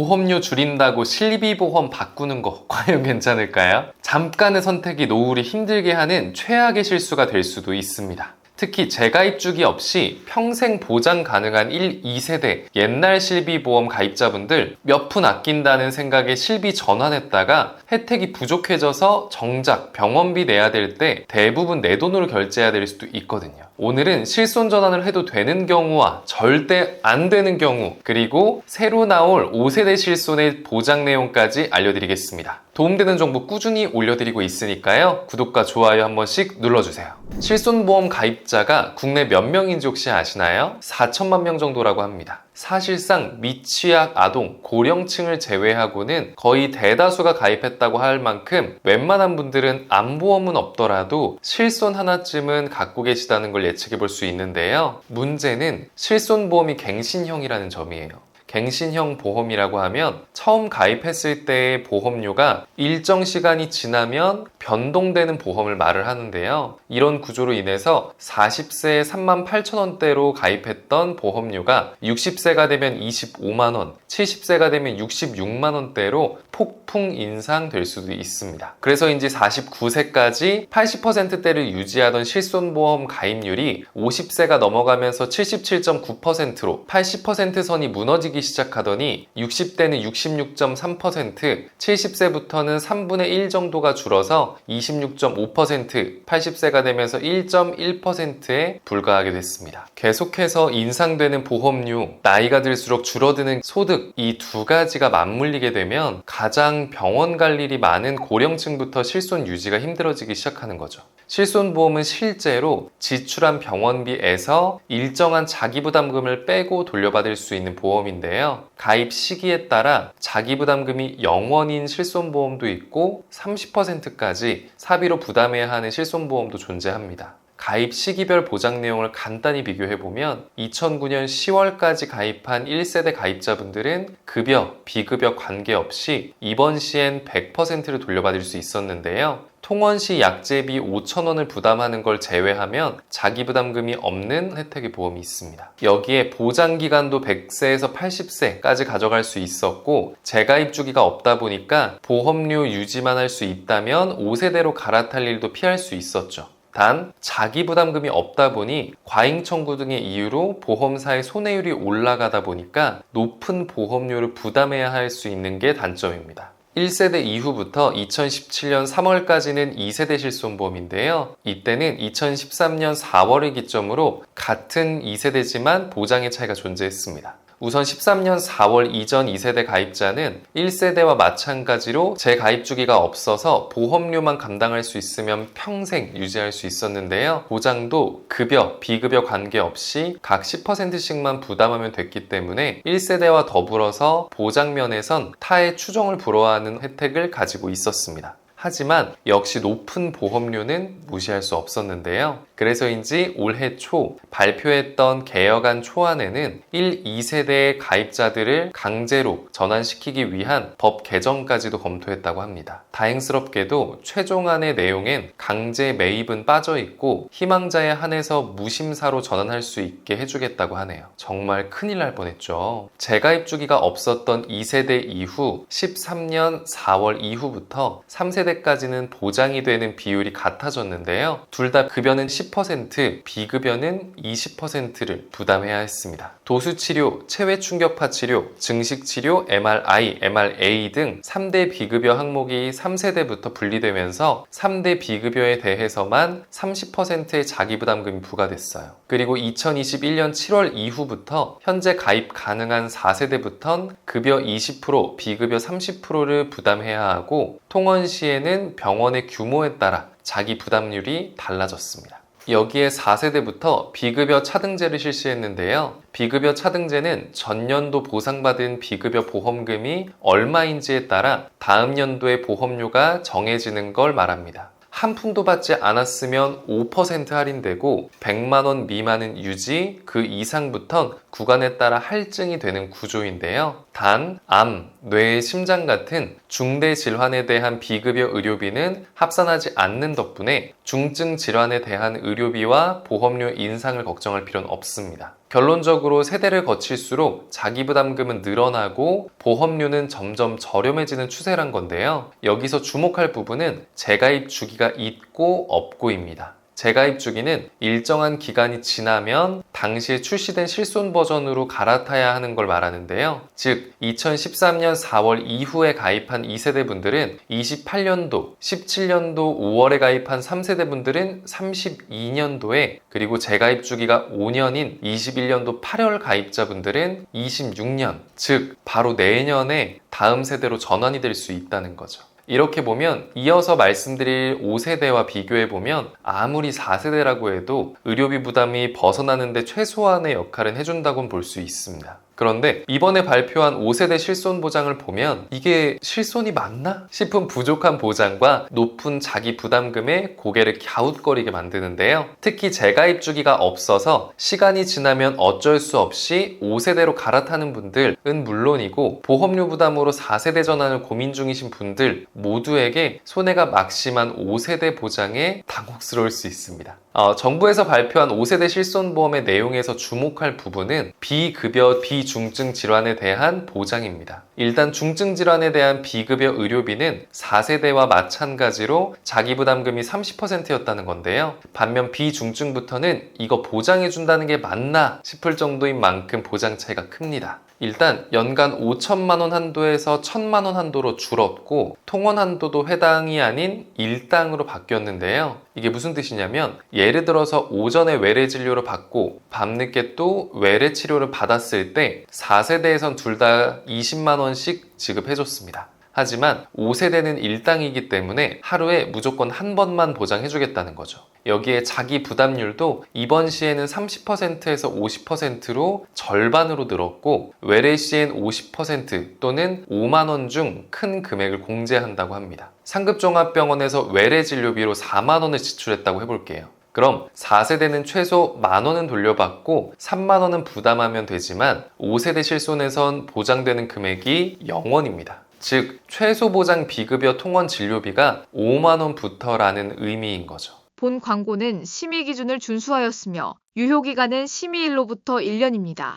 보험료 줄인다고 실비보험 바꾸는 거 과연 괜찮을까요? 잠깐의 선택이 노후를 힘들게 하는 최악의 실수가 될 수도 있습니다. 특히 재가입 주기 없이 평생 보장 가능한 1, 2세대 옛날 실비보험 가입자분들 몇 푼 아낀다는 생각에 실비 전환했다가 혜택이 부족해져서 정작 병원비 내야 될 때 대부분 내 돈으로 결제해야 될 수도 있거든요. 오늘은 실손 전환을 해도 되는 경우와 절대 안 되는 경우, 그리고 새로 나올 5세대 실손의 보장 내용까지 알려드리겠습니다. 도움되는 정보 꾸준히 올려드리고 있으니까요. 구독과 좋아요 한 번씩 눌러주세요. 실손보험 가입자가 국내 몇 명인지 혹시 아시나요? 4천만 명 정도라고 합니다. 사실상 미취학 아동, 고령층을 제외하고는 거의 대다수가 가입했다고 할 만큼 웬만한 분들은 암보험은 없더라도 실손 하나쯤은 갖고 계시다는 걸 예측해 볼 수 있는데요. 문제는 실손보험이 갱신형이라는 점이에요. 갱신형 보험이라고 하면 처음 가입했을 때의 보험료가 일정 시간이 지나면 변동되는 보험을 말을 하는데요. 이런 구조로 인해서 40세에 38,000원대로 가입했던 보험료가 60세가 되면 25만원, 70세가 되면 66만원대로 폭풍 인상될 수도 있습니다. 그래서인지 49세까지 80%대를 유지하던 실손보험 가입률이 50세가 넘어가면서 77.9%로 80% 선이 무너지기 시작하더니 60대는 66.3%, 70세부터는 3분의 1 정도가 줄어서 26.5%, 80세가 되면서 1.1%에 불과하게 됐습니다. 계속해서 인상되는 보험료, 나이가 들수록 줄어드는 소득, 이 두 가지가 맞물리게 되면 가장 병원 갈 일이 많은 고령층부터 실손 유지가 힘들어지기 시작하는 거죠. 실손보험은 실제로 지출한 병원비에서 일정한 자기부담금을 빼고 돌려받을 수 있는 보험인데요. 가입 시기에 따라 자기부담금이 0원인 실손보험도 있고 30%까지 사비로 부담해야 하는 실손보험도 존재합니다. 가입 시기별 보장 내용을 간단히 비교해보면 2009년 10월까지 가입한 1세대 가입자분들은 급여, 비급여 관계없이 입원 시엔 100%를 돌려받을 수 있었는데요. 통원 시 약제비 5,000원을 부담하는 걸 제외하면 자기부담금이 없는 혜택의 보험이 있습니다. 여기에 보장기간도 100세에서 80세까지 가져갈 수 있었고 재가입 주기가 없다 보니까 보험료 유지만 할 수 있다면 5세대로 갈아탈 일도 피할 수 있었죠. 단 자기부담금이 없다 보니 과잉 청구 등의 이유로 보험사의 손해율이 올라가다 보니까 높은 보험료를 부담해야 할 수 있는 게 단점입니다. 1세대 이후부터 2017년 3월까지는 2세대 실손보험인데요. 이때는 2013년 4월을 기점으로 같은 2세대지만 보장의 차이가 존재했습니다. 우선 13년 4월 이전 2세대 가입자는 1세대와 마찬가지로 재가입 주기가 없어서 보험료만 감당할 수 있으면 평생 유지할 수 있었는데요. 보장도 급여, 비급여 관계없이 각 10%씩만 부담하면 됐기 때문에 1세대와 더불어서 보장 면에선 타의 추종을 불허하는 혜택을 가지고 있었습니다. 하지만 역시 높은 보험료는 무시할 수 없었는데요. 그래서인지 올해 초 발표했던 개혁안 초안에는 1, 2세대의 가입자들을 강제로 전환시키기 위한 법 개정까지도 검토했다고 합니다. 다행스럽게도 최종안의 내용엔 강제 매입은 빠져있고 희망자에 한해서 무심사로 전환할 수 있게 해주겠다고 하네요. 정말 큰일 날 뻔했죠. 재가입 주기가 없었던 2세대 이후 13년 4월 이후부터 3세대까지는 보장이 되는 비율이 같아졌는데요. 둘 다 급여는 10%, 비급여는 20%를 부담해야 했습니다. 도수치료, 체외충격파 치료, 증식치료, MRI, MRA 등 3대 비급여 항목이 3세대부터 분리되면서 3대 비급여에 대해서만 30%의 자기부담금이 부과됐어요. 그리고 2021년 7월 이후부터 현재 가입 가능한 4세대부터는 급여 20%, 비급여 30%를 부담해야 하고 통원 시에는 병원의 규모에 따라 자기 부담률이 달라졌습니다. 여기에 4세대부터 비급여 차등제를 실시했는데요. 비급여 차등제는 전년도 보상받은 비급여 보험금이 얼마인지에 따라 다음 연도의 보험료가 정해지는 걸 말합니다. 한 푼도 받지 않았으면 5% 할인되고 100만원 미만은 유지, 그 이상부턴 구간에 따라 할증이 되는 구조인데요. 단, 암, 뇌, 심장 같은 중대 질환에 대한 비급여 의료비는 합산하지 않는 덕분에 중증 질환에 대한 의료비와 보험료 인상을 걱정할 필요는 없습니다. 결론적으로 세대를 거칠수록 자기부담금은 늘어나고 보험료는 점점 저렴해지는 추세란 건데요. 여기서 주목할 부분은 재가입 주기가 있고 없고입니다. 재가입 주기는 일정한 기간이 지나면 당시에 출시된 실손 버전으로 갈아타야 하는 걸 말하는데요. 즉 2013년 4월 이후에 가입한 2세대 분들은 28년도, 17년도 5월에 가입한 3세대 분들은 32년도에, 그리고 재가입 주기가 5년인 21년도 8월 가입자분들은 26년, 즉 바로 내년에 다음 세대로 전환이 될 수 있다는 거죠. 이렇게 보면 이어서 말씀드릴 5세대와 비교해보면 아무리 4세대라고 해도 의료비 부담이 벗어나는데 최소한의 역할은 해준다고는 볼 수 있습니다. 그런데 이번에 발표한 5세대 실손 보장을 보면 이게 실손이 맞나 싶은 부족한 보장과 높은 자기 부담금에 고개를 갸웃거리게 만드는데요. 특히 재가입 주기가 없어서 시간이 지나면 어쩔 수 없이 5세대로 갈아타는 분들은 물론이고, 보험료 부담으로 4세대 전환을 고민 중이신 분들 모두에게 손해가 막심한 5세대 보장에 당혹스러울 수 있습니다. 정부에서 발표한 5세대 실손보험의 내용에서 주목할 부분은 비급여, 비중증 질환에 대한 보장입니다. 일단 중증 질환에 대한 비급여 의료비는 4세대와 마찬가지로 자기부담금이 30%였다는 건데요. 반면 비중증부터는 이거 보장해준다는 게 맞나 싶을 정도인 만큼 보장 차이가 큽니다. 일단 연간 5천만 원 한도에서 1,000만 원 한도로 줄었고, 통원 한도도 회당이 아닌 일당으로 바뀌었는데요. 이게 무슨 뜻이냐면, 예를 들어서 오전에 외래 진료를 받고 밤늦게 또 외래 치료를 받았을 때 4세대에선 둘 다 20만 원씩 지급해줬습니다. 하지만 5세대는 일당이기 때문에 하루에 무조건 한 번만 보장해주겠다는 거죠. 여기에 자기 부담률도 이번 시에는 30%에서 50%로 절반으로 늘었고, 외래 시엔 50% 또는 5만 원 중 큰 금액을 공제한다고 합니다. 상급종합병원에서 외래 진료비로 4만 원을 지출했다고 해볼게요. 그럼 4세대는 최소 만 원은 돌려받고 3만 원은 부담하면 되지만 5세대 실손에선 보장되는 금액이 0원입니다. 즉 최소 보장 비급여 통원 진료비가 5만 원부터라는 의미인 거죠. 본 광고는 심의 기준을 준수하였으며 유효기간은 심의일로부터 1년입니다.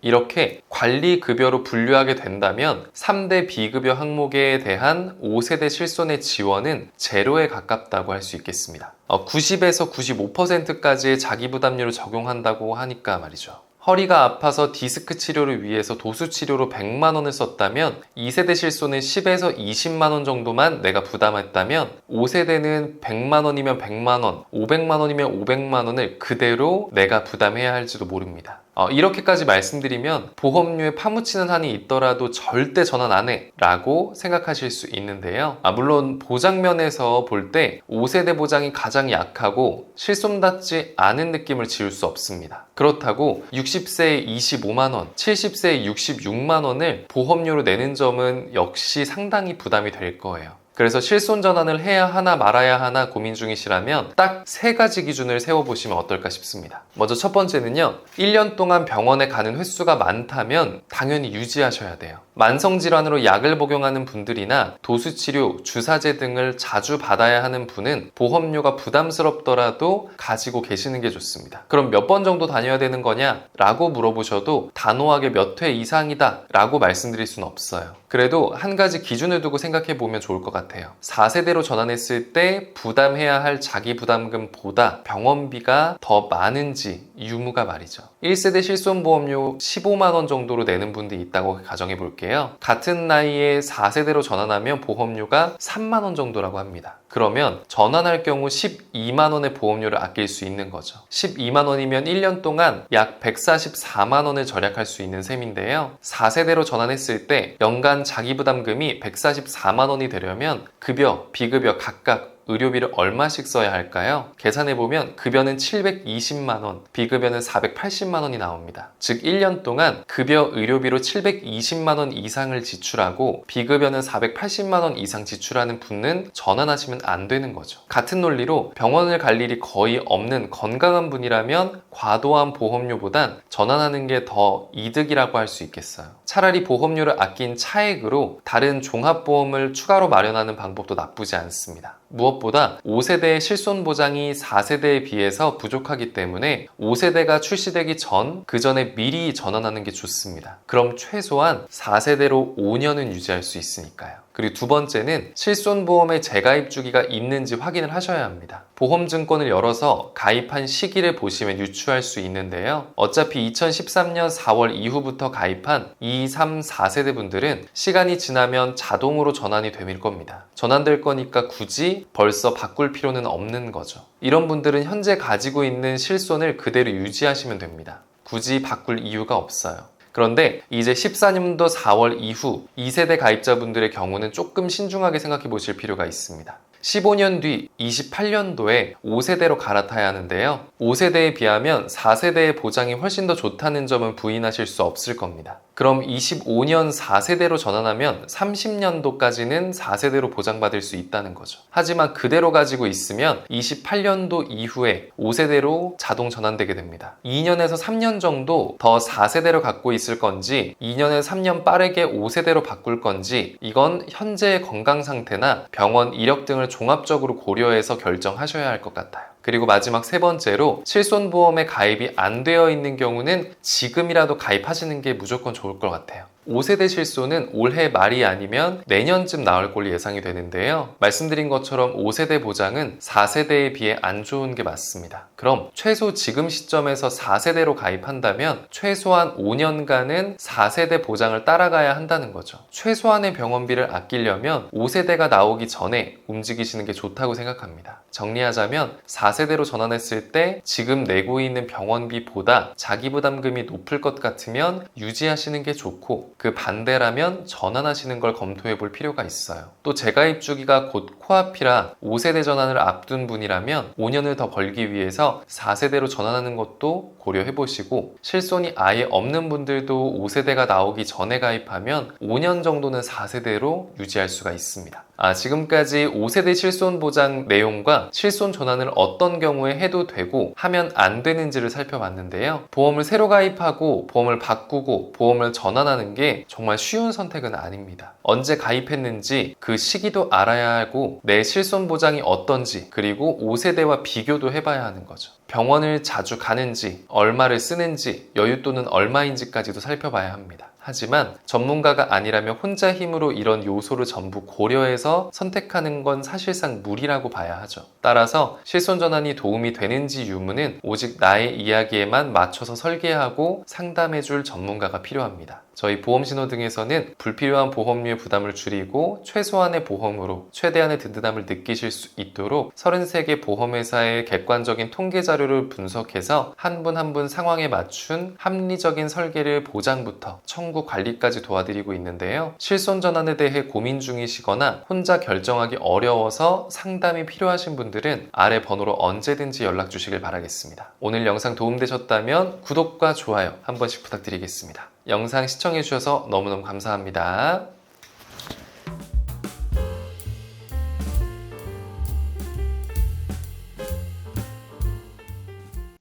이렇게 관리급여로 분류하게 된다면 3대 비급여 항목에 대한 5세대 실손의 지원은 제로에 가깝다고 할 수 있겠습니다. 90에서 95%까지의 자기부담률을 적용한다고 하니까 말이죠. 허리가 아파서 디스크 치료를 위해서 도수 치료로 100만 원을 썼다면 2세대 실손은 10에서 20만 원 정도만 내가 부담했다면 5세대는 100만 원이면 100만 원, 500만 원이면 500만 원을 그대로 내가 부담해야 할지도 모릅니다. 이렇게까지 말씀드리면 보험료에 파묻히는 한이 있더라도 절대 전환 안 해 라고 생각하실 수 있는데요. 물론 보장면에서 볼 때 5세대 보장이 가장 약하고 실손받지 않은 느낌을 지울 수 없습니다. 그렇다고 60세에 25만 원, 70세에 66만 원을 보험료로 내는 점은 역시 상당히 부담이 될 거예요. 그래서 실손 전환을 해야 하나 말아야 하나 고민 중이시라면 딱 3가지 기준을 세워보시면 어떨까 싶습니다. 먼저 첫 번째는요, 1년 동안 병원에 가는 횟수가 많다면 당연히 유지하셔야 돼요. 만성질환으로 약을 복용하는 분들이나 도수치료, 주사제 등을 자주 받아야 하는 분은 보험료가 부담스럽더라도 가지고 계시는 게 좋습니다. 그럼 몇 번 정도 다녀야 되는 거냐? 라고 물어보셔도 단호하게 몇 회 이상이다 라고 말씀드릴 수는 없어요. 그래도 한 가지 기준을 두고 생각해 보면 좋을 것 같아요. 4세대로 전환했을 때 부담해야 할 자기 부담금보다 병원비가 더 많은지 유무가 말이죠. 1세대 실손보험료 15만 원 정도로 내는 분들이 있다고 가정해 볼게요. 같은 나이에 4세대로 전환하면 보험료가 3만 원 정도라고 합니다. 그러면 전환할 경우 12만 원의 보험료를 아낄 수 있는 거죠. 12만 원이면 1년 동안 약 144만 원을 절약할 수 있는 셈인데요. 4세대로 전환했을 때 연간 자기부담금이 144만 원이 되려면 급여, 비급여 각각 의료비를 얼마씩 써야 할까요? 계산해보면 급여는 720만 원, 비급여는 480만 원이 나옵니다. 즉 1년 동안 급여 의료비로 720만 원 이상을 지출하고 비급여는 480만 원 이상 지출하는 분은 전환하시면 안 되는 거죠. 같은 논리로 병원을 갈 일이 거의 없는 건강한 분이라면 과도한 보험료보단 전환하는 게 더 이득이라고 할 수 있겠어요. 차라리 보험료를 아낀 차액으로 다른 종합보험을 추가로 마련하는 방법도 나쁘지 않습니다. 무엇보다 5세대의 실손보장이 4세대에 비해서 부족하기 때문에 5세대가 출시되기 전, 그 전에 미리 전환하는 게 좋습니다. 그럼 최소한 4세대로 5년은 유지할 수 있으니까요. 그리고 두 번째는 실손보험의 재가입 주기가 있는지 확인을 하셔야 합니다. 보험증권을 열어서 가입한 시기를 보시면 유추할 수 있는데요. 어차피 2013년 4월 이후부터 가입한 2, 3, 4세대 분들은 시간이 지나면 자동으로 전환이 될 겁니다. 전환될 거니까 굳이 벌써 바꿀 필요는 없는 거죠. 이런 분들은 현재 가지고 있는 실손을 그대로 유지하시면 됩니다. 굳이 바꿀 이유가 없어요. 그런데 이제 14년도 4월 이후 2세대 가입자분들의 경우는 조금 신중하게 생각해 보실 필요가 있습니다. 15년 뒤 28년도에 5세대로 갈아타야 하는데요. 5세대에 비하면 4세대의 보장이 훨씬 더 좋다는 점은 부인하실 수 없을 겁니다. 그럼 25년 4세대로 전환하면 30년도까지는 4세대로 보장받을 수 있다는 거죠. 하지만 그대로 가지고 있으면 28년도 이후에 5세대로 자동 전환되게 됩니다. 2년에서 3년 정도 더 4세대로 갖고 있을 건지 2년에서 3년 빠르게 5세대로 바꿀 건지 이건 현재의 건강 상태나 병원 이력 등을 종합적으로 고려해서 결정하셔야 할 것 같아요. 그리고 마지막 세 번째로 실손보험에 가입이 안 되어 있는 경우는 지금이라도 가입하시는 게 무조건 좋을 것 같아요. 5세대 실손은 올해 말이 아니면 내년쯤 나올 걸로 예상이 되는데요. 말씀드린 것처럼 5세대 보장은 4세대에 비해 안 좋은 게 맞습니다. 그럼 최소 지금 시점에서 4세대로 가입한다면 최소한 5년간은 4세대 보장을 따라가야 한다는 거죠. 최소한의 병원비를 아끼려면 5세대가 나오기 전에 움직이시는 게 좋다고 생각합니다. 정리하자면 4세대로 전환했을 때 지금 내고 있는 병원비보다 자기부담금이 높을 것 같으면 유지하시는 게 좋고 그 반대라면 전환하시는 걸 검토해 볼 필요가 있어요. 또 재가입 주기가 곧 코앞이라 5세대 전환을 앞둔 분이라면 5년을 더 벌기 위해서 4세대로 전환하는 것도 고려해 보시고 실손이 아예 없는 분들도 5세대가 나오기 전에 가입하면 5년 정도는 4세대로 유지할 수가 있습니다. 지금까지 5세대 실손 보장 내용과 실손 전환을 어떤 경우에 해도 되고 하면 안 되는지를 살펴봤는데요. 보험을 새로 가입하고 보험을 바꾸고 보험을 전환하는 게 정말 쉬운 선택은 아닙니다. 언제 가입했는지 그 시기도 알아야 하고 내 실손 보장이 어떤지 그리고 5세대와 비교도 해봐야 하는 거죠. 병원을 자주 가는지 얼마를 쓰는지 여윳돈은 얼마인지까지도 살펴봐야 합니다. 하지만 전문가가 아니라면 혼자 힘으로 이런 요소를 전부 고려해서 선택하는 건 사실상 무리라고 봐야 하죠. 따라서 실손 전환이 도움이 되는지 유무는 오직 나의 이야기에만 맞춰서 설계하고 상담해줄 전문가가 필요합니다. 저희 보험신호 등에서는 불필요한 보험료의 부담을 줄이고 최소한의 보험으로 최대한의 든든함을 느끼실 수 있도록 33개 보험회사의 객관적인 통계 자료를 분석해서 한 분 한 분 상황에 맞춘 합리적인 설계를 보장부터 청구 관리까지 도와드리고 있는데요. 실손 전환에 대해 고민 중이시거나 혼자 결정하기 어려워서 상담이 필요하신 분들은 아래 번호로 언제든지 연락 주시길 바라겠습니다. 오늘 영상 도움되셨다면 구독과 좋아요 한 번씩 부탁드리겠습니다. 영상 시청해주셔서 너무너무 감사합니다.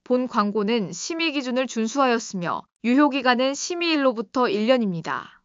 본 광고는 심의 기준을 준수하였으며 유효기간은 심의일로부터 1년입니다.